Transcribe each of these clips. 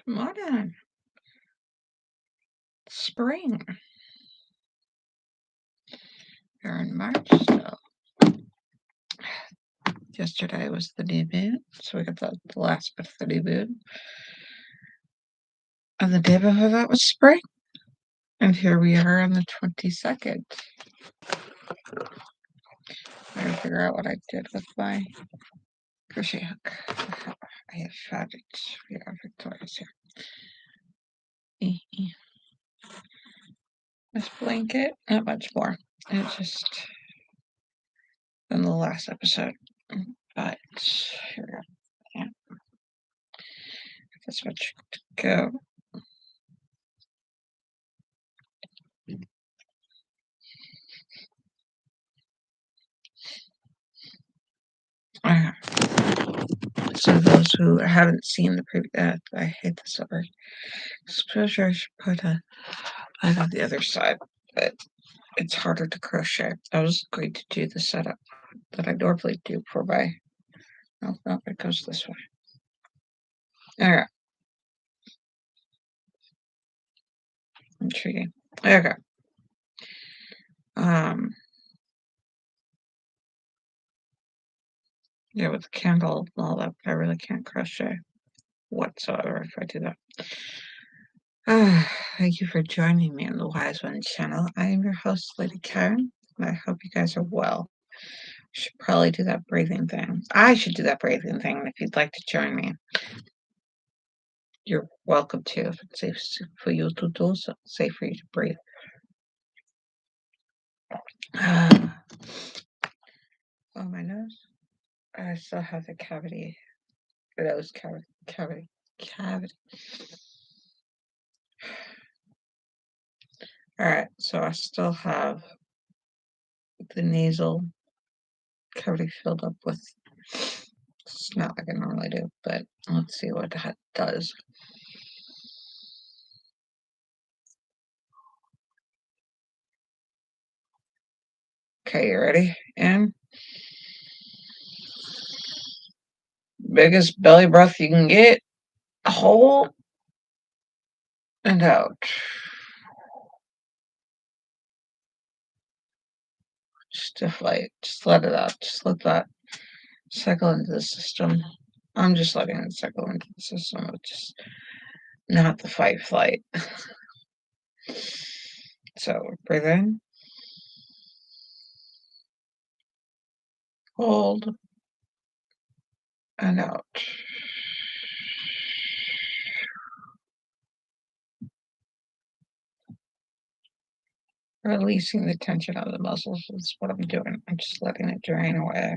Come on in. Spring. We're in March still. Yesterday was the new moon, so we got the last bit of the new moon. And the day before that was spring. And here we are on the 22nd. I gotta figure out what I did with my crochet hook. I have found it. We are victorious here. This blanket, not much more. It's just than the last episode. But here we go. Yeah. That's much to go. So those who haven't seen the previous, I hate this over exposure. I should put a light on the other side, but it's harder to crochet. I was going to do the setup that I normally do for my. No, it goes this way. All right. Intriguing. Okay. Yeah, with the candle and all that, but I really can't crochet whatsoever if I do that. Thank you for joining me on the Wise One channel. I am your host, Lady Caren, and I hope you guys are well. I should probably do that breathing thing. I should do that breathing thing if you'd like to join me. You're welcome to if it's safe for you to do so, safe for you to breathe. Oh, my nose. I still have the cavity. Nose cavity. All right, so I still have the nasal cavity filled up with. It's not like I normally do, but let's see what that does. Okay, you ready? In. Biggest belly breath you can get. Hold. And out. Just deflate. Just let it out. Just let that cycle into the system. I'm just letting it cycle into the system, which is not the fight flight. So breathe in. Hold. And out. Releasing the tension out of the muscles is what I'm doing. I'm just letting it drain away.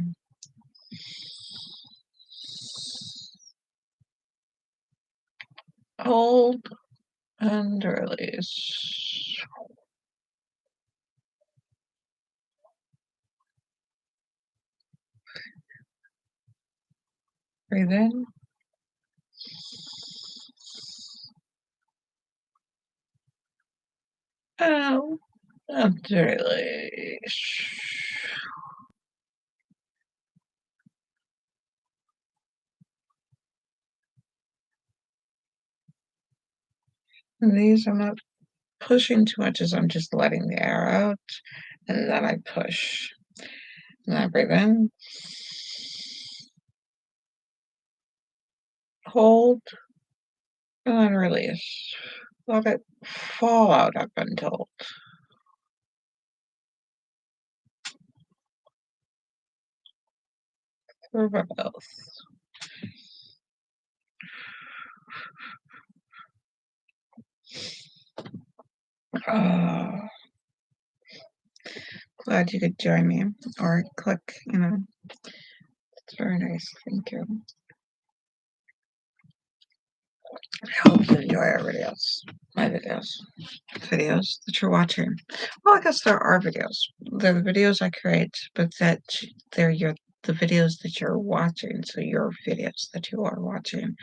Hold and release. Breathe in. Out and release. And these I'm not pushing too much as I'm just letting the air out, and then I push. And I breathe in. Hold. And then release. Let it fall out, I've been told. For both. Glad you could join me or click, It's very nice. Thank you. I hope you enjoy our videos, my videos that you're watching. Well, I guess there are videos. They're the videos I create, but they're the videos that you're watching. So your videos that you are watching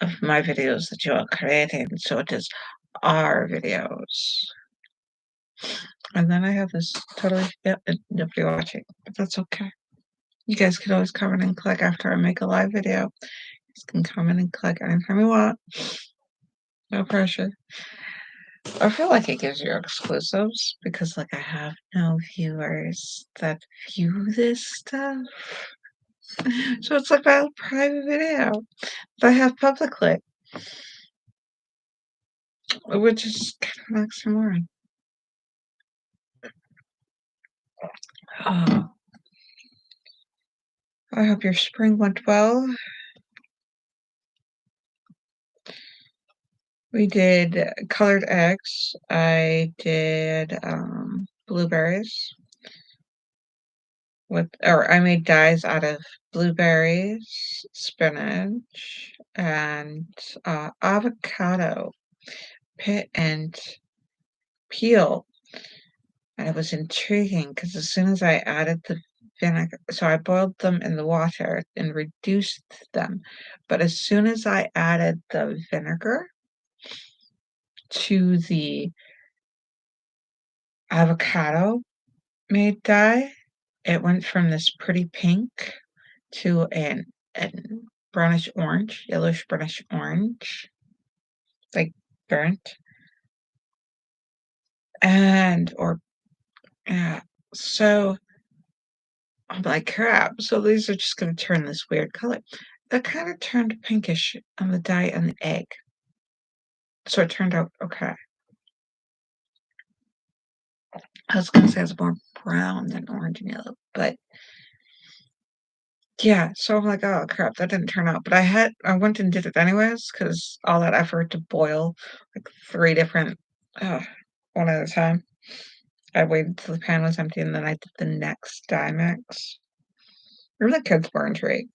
of my videos that you are creating. So it is our videos. And then I have this totally nobody watching, but that's okay. You guys can always comment and click after I make a live video. can come in and click anytime you want. No pressure. I feel like it gives you exclusives because, like, I have no viewers that view this stuff. So it's like my private video that I have publicly, which is kind of oxymoron. Oh, I hope your spring went well. We did colored eggs. I did blueberries or I made dyes out of blueberries, spinach, and avocado pit and peel. And it was intriguing because as soon as I added the vinegar, so I boiled them in the water and reduced them. But as soon as I added the vinegar to the avocado made dye, it went from this pretty pink to an brownish orange, yellowish brownish orange, like burnt, or yeah. So I'm like, crap. So these are just going to turn this weird color. That kind of turned pinkish on the dye and the egg. So it turned out okay. I was going to say it's more brown than orange and yellow, but yeah. So I'm like, oh crap, that didn't turn out. But I went and did it anyways because all that effort to boil like 3 different, one at a time. I waited till the pan was empty and then I did the next dye mix. And the kids were intrigued.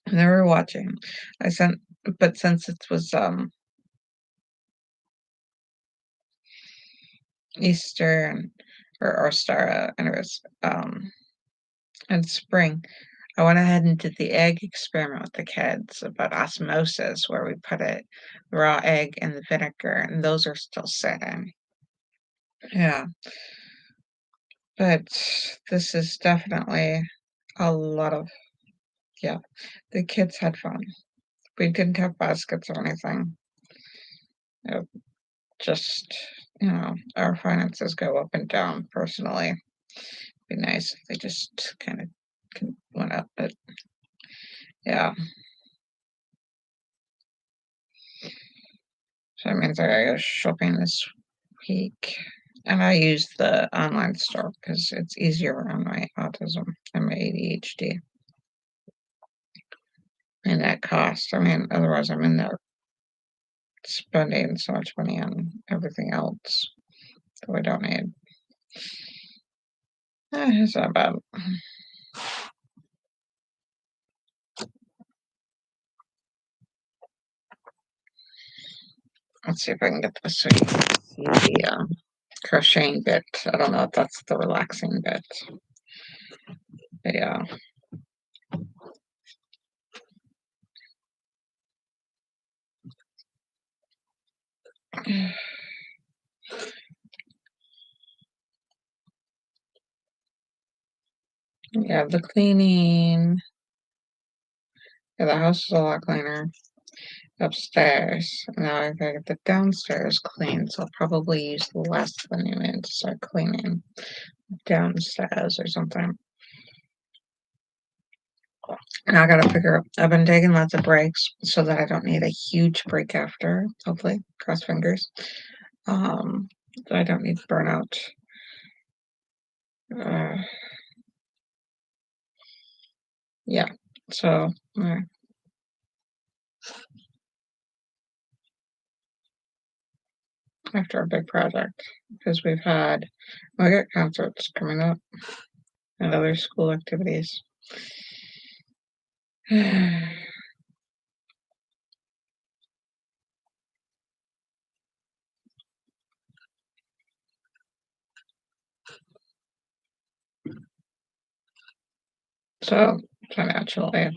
And they were watching. But since it was Easter or Star, anyways, and spring, I went ahead and did the egg experiment with the kids about osmosis, where we put the raw egg in the vinegar, and those are still sitting. Yeah, but this is definitely a lot of, yeah, the kids had fun. We didn't have baskets or anything. It just, our finances go up and down personally. Be nice if they just kind of went up, but yeah. So that means I gotta go shopping this week. And I use the online store because it's easier on my autism and my ADHD. And that cost. I mean, otherwise I'm in there spending so much money on everything else that we don't need. It's not bad. Let's see if I can get this so you can see the crocheting bit. I don't know if that's the relaxing bit. But yeah. Yeah, the cleaning. Yeah, the house is a lot cleaner upstairs. Now I gotta get the downstairs clean, so I'll probably use the last one you in to start cleaning downstairs or something. And I gotta figure out, I've been taking lots of breaks so that I don't need a huge break after, hopefully, cross fingers. So I don't need burnout. Uh, yeah, so after a big project, because we got concerts coming up and other school activities. So financially,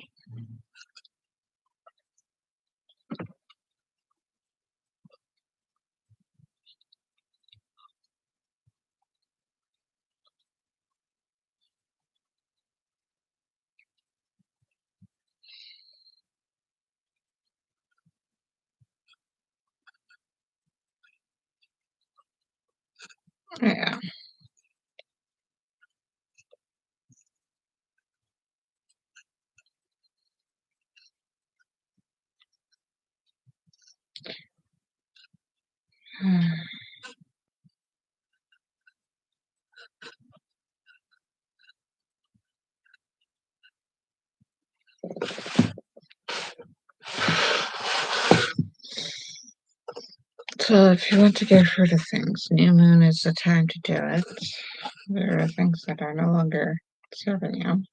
So if you want to get rid of things, new moon is the time to do it. There are things that are no longer serving you.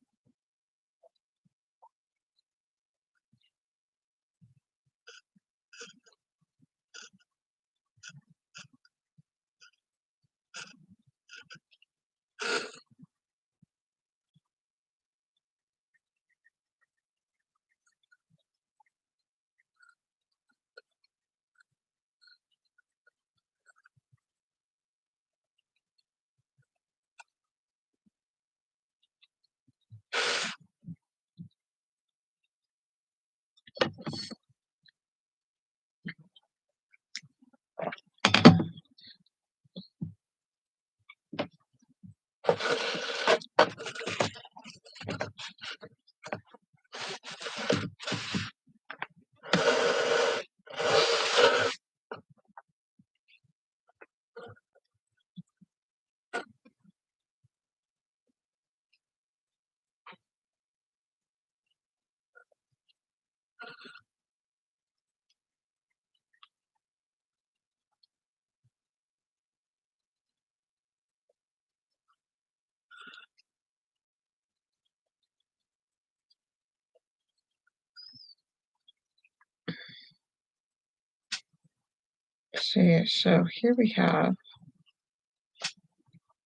See, so here we have,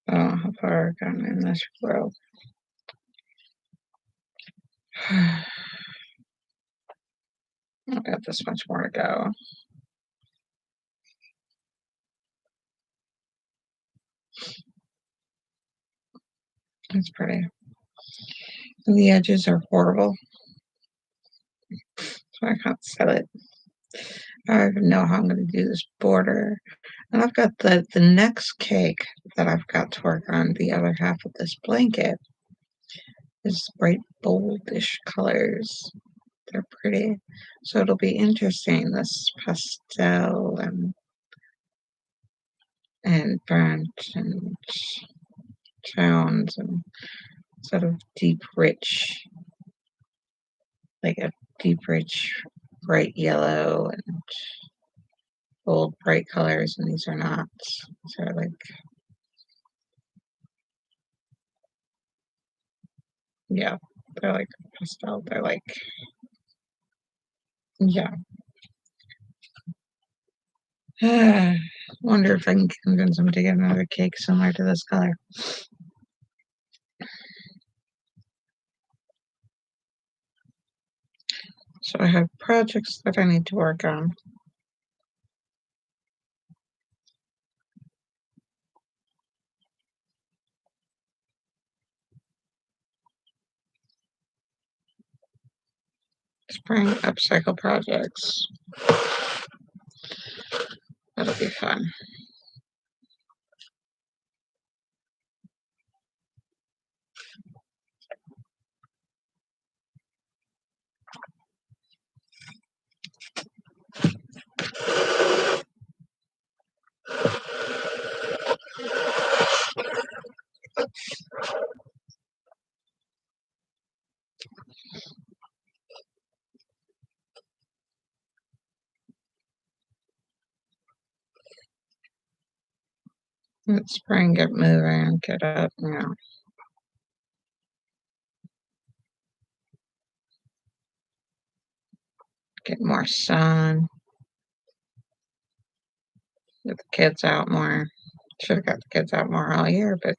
I don't know how far I've gone in this row. I've got this much more to go. It's pretty. And the edges are horrible, so I can't sell it. I don't even know how I'm going to do this border. And I've got the next cake that I've got to work on, the other half of this blanket, is bright boldish colors. They're pretty. So it'll be interesting, this pastel and burnt and tones and sort of deep rich, like a deep rich bright yellow and bold bright colors, and these are not. These are like, yeah, they're like pastel. They're like, yeah. Wonder if I can convince him to get another cake similar to this color. So I have projects that I need to work on. Spring upcycle projects. That'll be fun. Let spring get moving, get up, get more sun, get the kids out more. Should have got the kids out more all year, but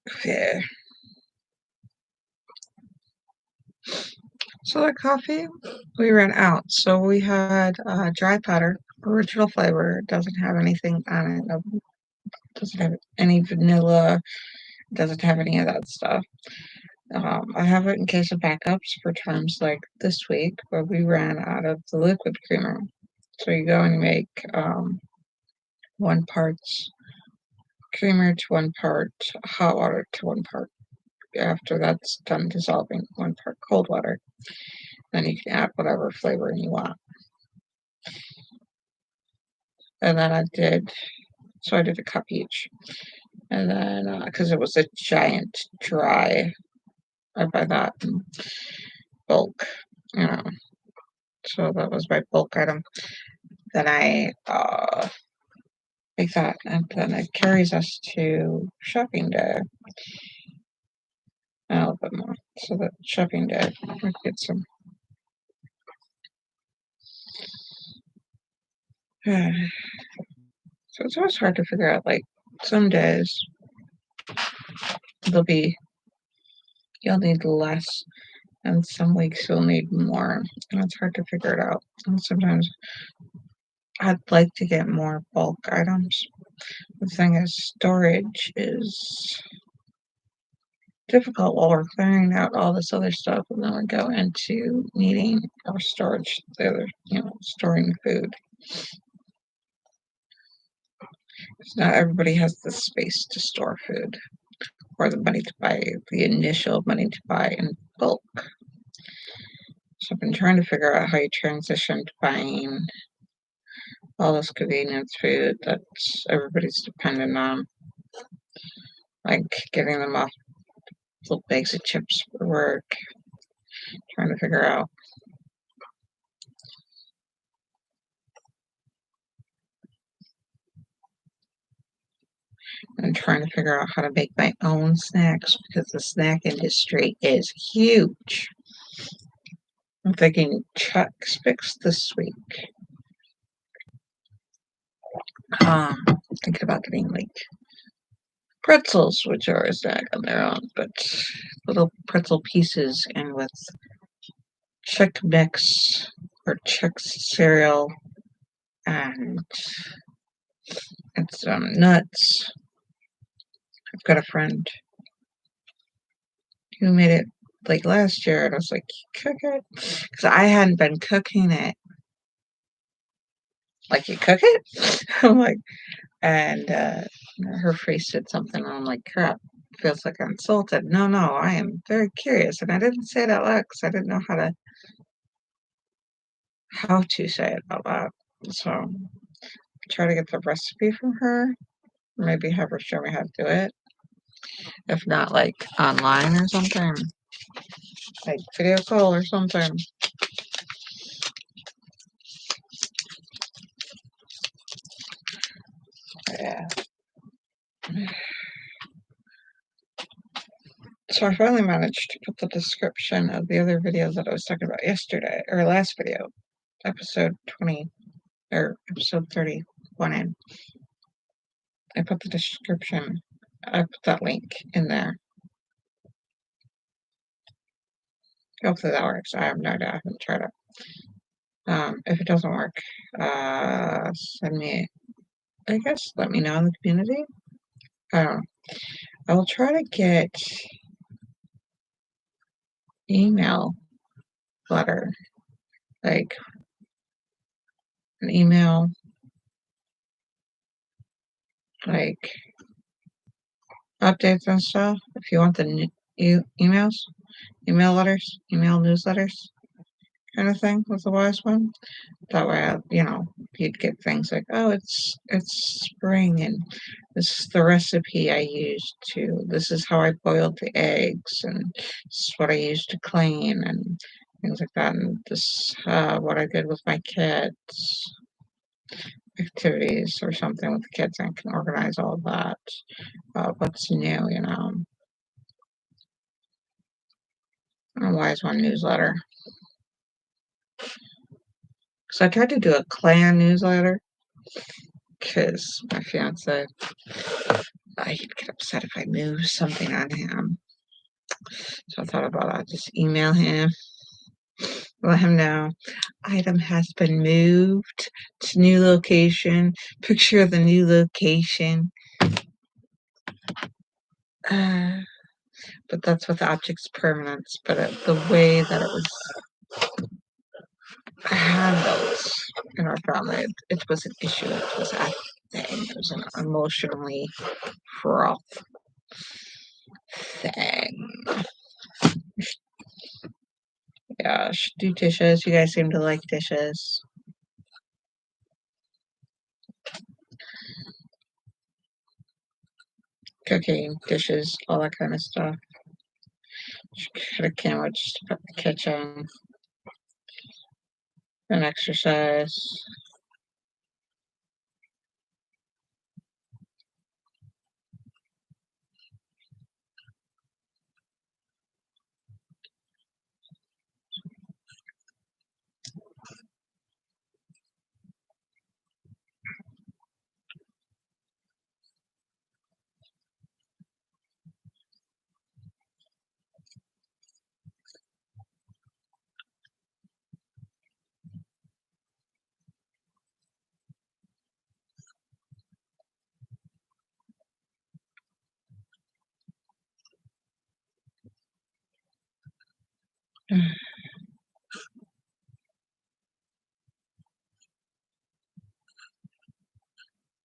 okay. So the coffee, we ran out. So we had dry powder, original flavor. Doesn't have anything on it. Doesn't have any vanilla. Doesn't have any of that stuff. I have it in case of backups for times like this week where we ran out of the liquid creamer. So you go and you make 1 part creamer to 1 part hot water to 1 part. After that's done dissolving, 1 part cold water. Then you can add whatever flavoring you want. And then I did a cup each. And then, because it was a giant dry, I buy that in bulk, you know. So that was my bulk item. Then I make that, and then it carries us to shopping day. A little bit more. So that shopping day, we get some. So it's always hard to figure out. Like some days you'll need less, and some weeks you'll need more, and it's hard to figure it out. And sometimes I'd like to get more bulk items. The thing is, storage is difficult while we're clearing out all this other stuff, and then we go into needing our storage, the other, storing food. Because not everybody has the space to store food or the initial money to buy in bulk. So I've been trying to figure out how you transition to buying all this convenience food that everybody's dependent on, like getting them off little bags of chips for work, trying to figure out. I'm trying to figure out how to make my own snacks because the snack industry is huge. I'm thinking Chuck's Fix this week. Thinking about getting like pretzels, which are a snack on their own, but little pretzel pieces and with Chex Mix or Chex cereal and some nuts. I've got a friend who made it like last year, and I was like, cook it? Because I hadn't been cooking it. Like, you cook it? I'm like, and her face said something, and I'm like, crap, feels like I'm insulted. No, I am very curious, and I didn't say it out loud because I didn't know how to say it out loud. So try to get the recipe from her, maybe have her show me how to do it. If not, like online or something, like video call or something. Yeah. So I finally managed to put the description of the other video that I was talking about yesterday, or last video, episode 20, or episode 31 in. I put the description, I put that link in there. Hopefully that works. I have no idea. I haven't tried it. If it doesn't work, let me know in the community. I don't know. I will try to get email letter, like an email, like updates and stuff. If you want the emails, email letters, email newsletters, kind of thing with the wise one. That way, you'd get things like, oh, it's spring, and this is the recipe I used to. This is how I boiled the eggs, and this is what I used to clean, and things like that. And this, what I did with my kids, activities or something with the kids, and I can organize all of that. What's new, a wise one newsletter. So I tried to do a clan newsletter because my fiance, he'd get upset if I moved something on him. So I thought about I'll just email him, let him know item has been moved to new location, picture of the new location. but that's with object's permanence. But the way that it was handled in our family, it was an issue. It was a thing. It was an emotionally fraught thing. Yeah, should do dishes. You guys seem to like dishes. Cooking, dishes, all that kind of stuff. Should cut a camera just about the kitchen and exercise.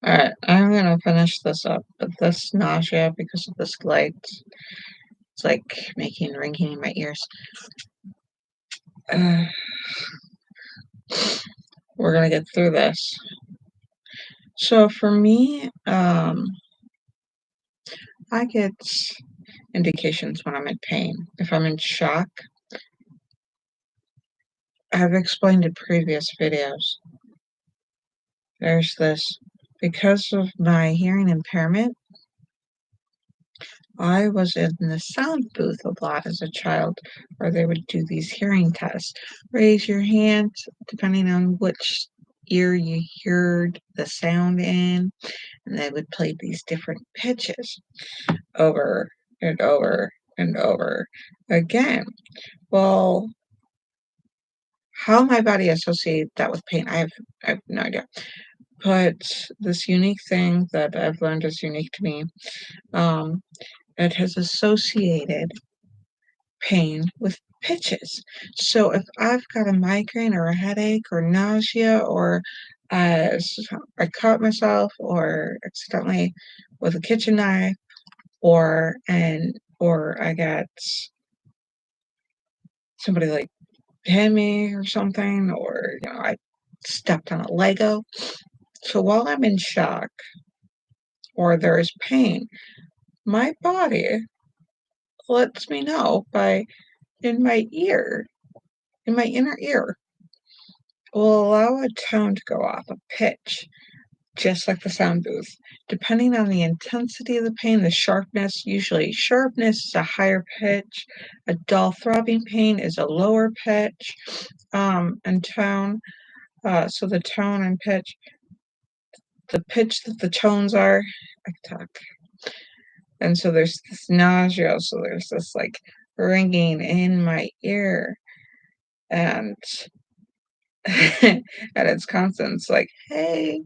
Alright, I'm gonna finish this up, but this nausea because of this light, it's like making ringing in my ears. Uh, we're gonna get through this. So for me, I get indications when I'm in pain. If I'm in shock, I've explained in previous videos. There's this, because of my hearing impairment, I was in the sound booth a lot as a child where they would do these hearing tests. Raise your hand depending on which ear you heard the sound in, and they would play these different pitches over and over and over again. Well, how my body associates that with pain, I have no idea. But this unique thing that I've learned is unique to me, um, it has associated pain with pitches. So if I've got a migraine or a headache or nausea or uh, I cut myself or accidentally with a kitchen knife or I got somebody like hit me or something or I stepped on a Lego. So while I'm in shock or there is pain, my body lets me know by in my ear, in my inner ear, will allow a tone to go off, a pitch, just like the sound booth. Depending on the intensity of the pain, the sharpness, usually sharpness is a higher pitch, a dull throbbing pain is a lower pitch, and tone. So the tone and pitch, the pitch that the tones are, I can talk. And so there's this nausea, so there's this like ringing in my ear, and and it's constant. It's like, hey,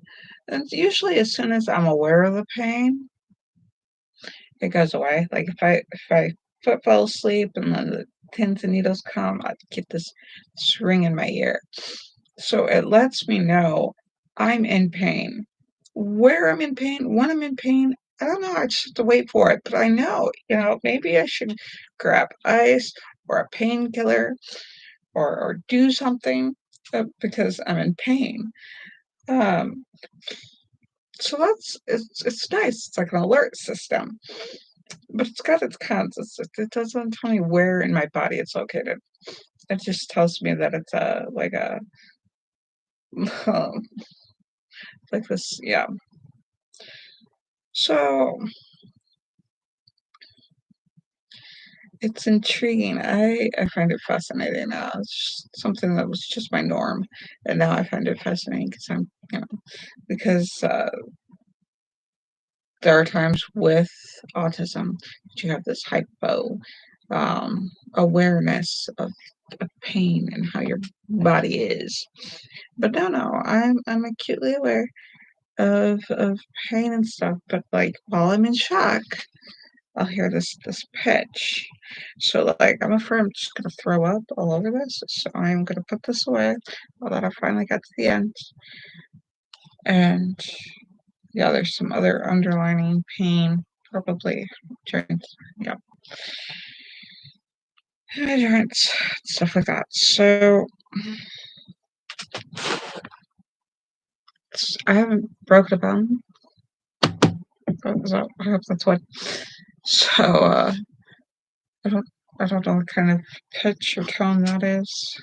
and it's usually as soon as I'm aware of the pain, it goes away. Like if I fall asleep and then the pins and needles come, I get this ring in my ear. So it lets me know I'm in pain. Where I'm in pain, when I'm in pain, I don't know. I just have to wait for it. But I know, maybe I should grab ice or a painkiller or do something because I'm in pain. Um, so it's nice. It's like an alert system, but it's got its cons. It doesn't tell me where in my body it's located. It just tells me that it's like a like this. Yeah. So it's intriguing. I find it fascinating. It's just something that was just my norm, and now I find it fascinating because because there are times with autism that you have this hypo awareness of pain and how your body is. But no, I'm acutely aware of pain and stuff. But like while I'm in shock, I'll hear this pitch. So like I'm afraid I'm just gonna throw up all over this. So I'm gonna put this away. Now that I finally got to the end. And yeah, there's some other underlining pain, probably joints. Yeah. Joints, stuff like that. So I haven't broken a bone. So I hope that's what. So I don't know what kind of pitch or tone that is.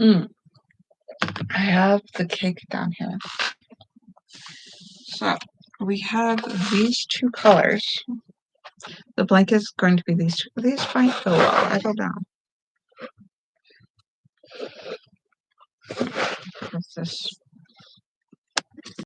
I have the cake down here. So we have these two colors. The blanket is going to be these two. These might go well. I don't know. What's this